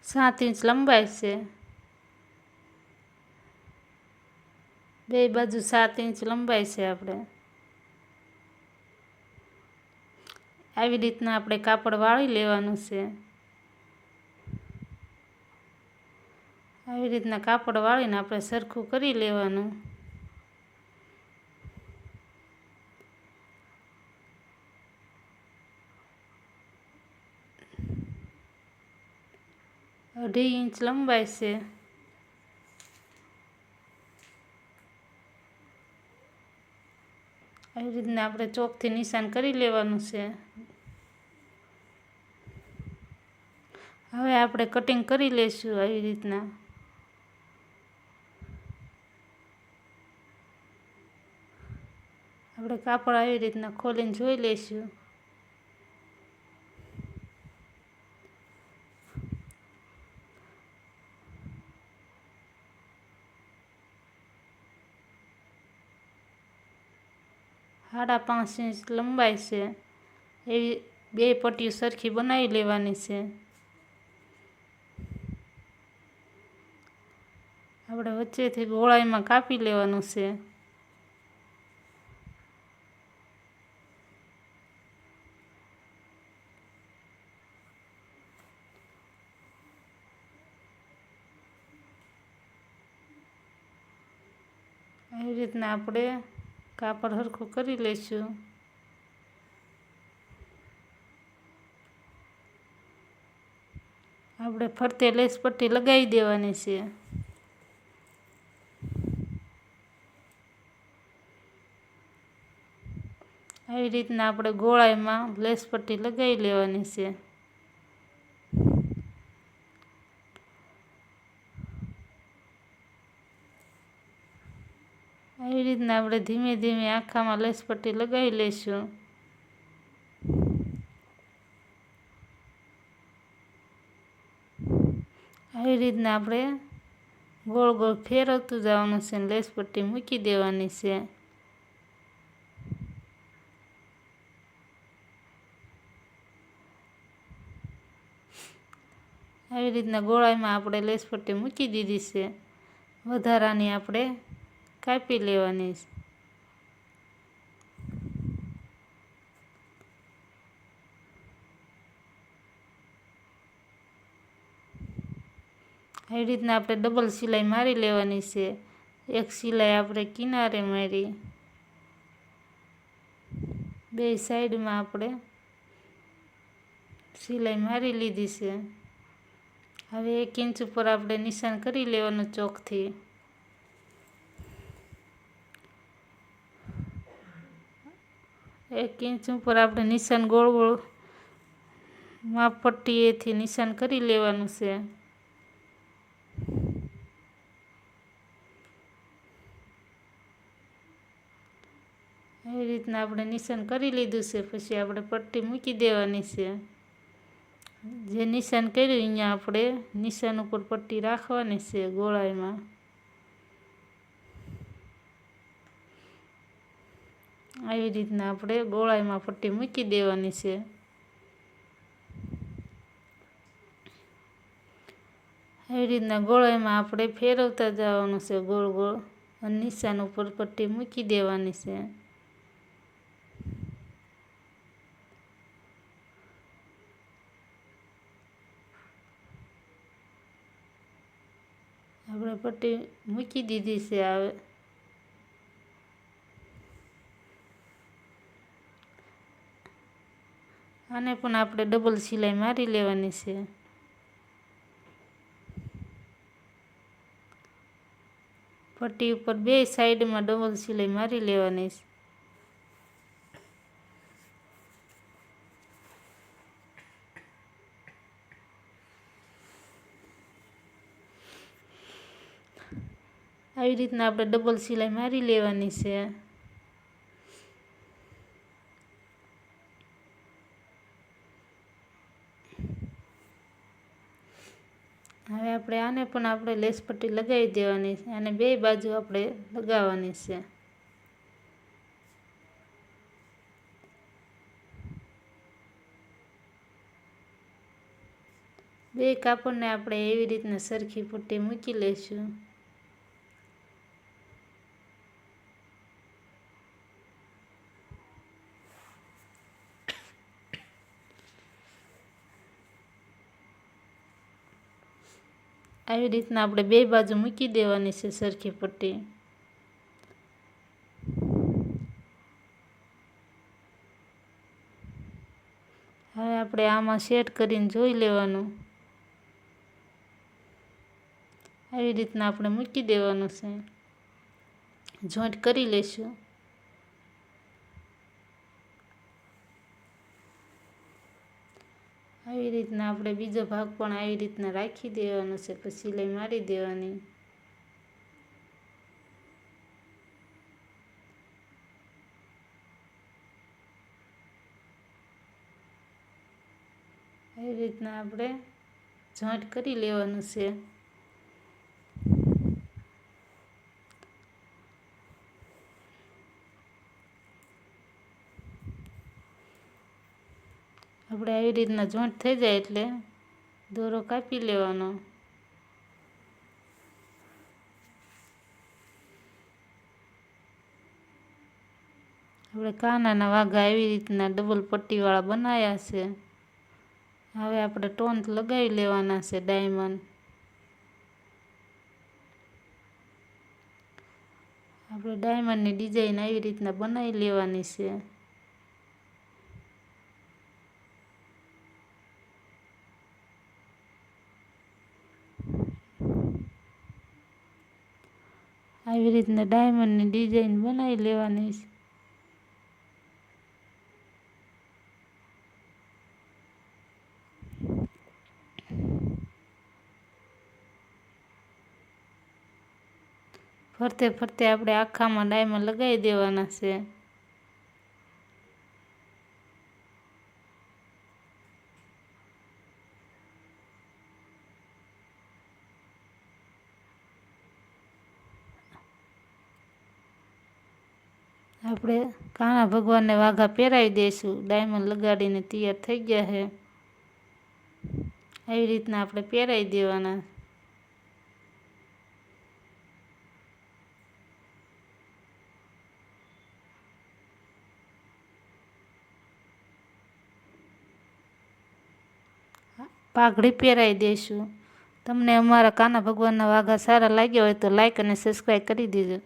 7 inch लंबाई से बे बाजू 7 इंच लंबाई से આપણે આવી રીતના આપણે કાપડ વાળી લેવાનું છે। આવી રીતના કાપડ વાળીને આપણે સરખું કરી લેવાનું। अढ़ी इंच लंबाई से આવી રીતના આપણે ચોકથી નિશાન કરી લેવાનું છે। હવે આપણે કટિંગ કરી લેશું આવી રીતના। આપણે કાપડ આવી રીતના ખોલીને જોઈ લઈશું। साढ़ा 5 इंच लंबाई से एवी बे पट्टीओ सरखी बनावी लेवानी छे। આપણે વચ્ચેથી ગોળાઈમાં કાપી લેવાનું છે। આવી રીતના આપણે કાપડ હરખું કરી લઈશું। આપણે ફરતે લેસ પટ્ટી લગાવી દેવાની છે। આવી રીતના આપણે ગોળાઈમાં લેસ પટ્ટી લગાવી લેવાની છે। આવી રીતના આપણે ધીમે ધીમે આખામાં લેસ પટ્ટી લગાવી લઈશું। આવી રીતના આપણે ગોળ ગોળ ફેરવતું જવાનું છે, લેસ પટ્ટી મૂકી દેવાની છે। આવી રીતના ગોળાઈમાં આપણે લેસ પટ્ટી મૂકી દીધી છે। વધારાની આપણે કાપી લેવાની છે। આવી રીતના આપણે ડબલ સિલાઈ મારી લેવાની છે। એક સિલાઈ આપણે કિનારે મારી, બે સાઈડમાં આપણે સિલાઈ મારી લીધી છે। હવે 1 इंच ઉપર આપણે નિશાન કરી લેવાનું ચોકથી। एक इंच ઉપર આપણે નિશાન ગોળ ગોળ માપ પટ્ટીએથી નિશાન કરી લેવાનું છે। આવી રીતના આપણે નિશાન કરી લીધું છે। પછી આપણે પટ્ટી મૂકી દેવાની છે। જે નિશાન કર્યું અહીંયા આપણે નિશાન ઉપર પટ્ટી રાખવાની છે ગોળાઈમાં। આવી રીતના આપણે ગોળાઈમાં પટ્ટી મૂકી દેવાની છે। આવી રીતના ગોળાઈમાં આપણે ફેરવતા જવાનું છે ગોળ ગોળ અને નિશાન ઉપર પટ્ટી મૂકી દેવાની છે। આપણે પટ્ટી મૂકી દીધી છે। હવે આને પણ આપણે ડબલ સિલાઈ મારી લેવાની છે। પટ્ટી ઉપર બે સાઈડમાં ડબલ સિલાઈ મારી લેવાની છે। આવી રીતના આપણે ડબલ સિલાઈ મારી લેવાની છે। હવે આપણે આને પણ આપણે લેસ પટ્ટી લગાવી દેવાની છે અને બે બાજુ આપણે લગાવવાની છે। બે કાપડને આપણે એવી રીતના સરખી પટ્ટી મૂકી લઈશું. આવી રીતના આપણે બે બાજુ મૂકી દેવાની છે સરખી પટ્ટી. હવે આપણે આમાં સેટ કરીને જોઈ લેવાનું. આવી રીતના આપણે મૂકી દેવાનું છે. જોઈન્ટ કરી લઈશું. આવી રીતના આપણે બીજો ભાગ પણ આવી રીતના રાખી દેવાનો છે, પછી સિલાઈ મારી દેવાની. આવી રીતના આપણે જોઈન્ટ કરી લેવાનું છે. આપણે આવી રીતના જોઈન્ટ થઈ જાય એટલે દોરો કાપી લેવાનો. આપણે કાનાના વાઘા એવી રીતના ડબલ પટ્ટીવાળા બનાવ્યા છે. હવે આપણે ટોન લગાવી લેવાના છે ડાયમંડ. આપણે ડાયમંડની ડિઝાઇન આવી રીતના બનાવી લેવાની છે. આવી રીતના ડાયમંડની ડિઝાઇન બનાવી લેવાની છે. ફરતે ફરતે આપણે આખામાં ડાયમંડ લગાવી દેવાના છે. આપણે કાના ભગવાનને વાઘા પહેરાવી દઈશું. ડાયમંડ લગાડીને તૈયાર થઈ ગયા છે. આવી રીતના આપણે પહેરાવી દેવાના. પાઘડી પહેરાવી દઈશું. તમને અમારા કાના ભગવાનના વાઘા સારા લાગ્યા હોય તો લાઈક અને સબસ્ક્રાઈબ કરી દેજો.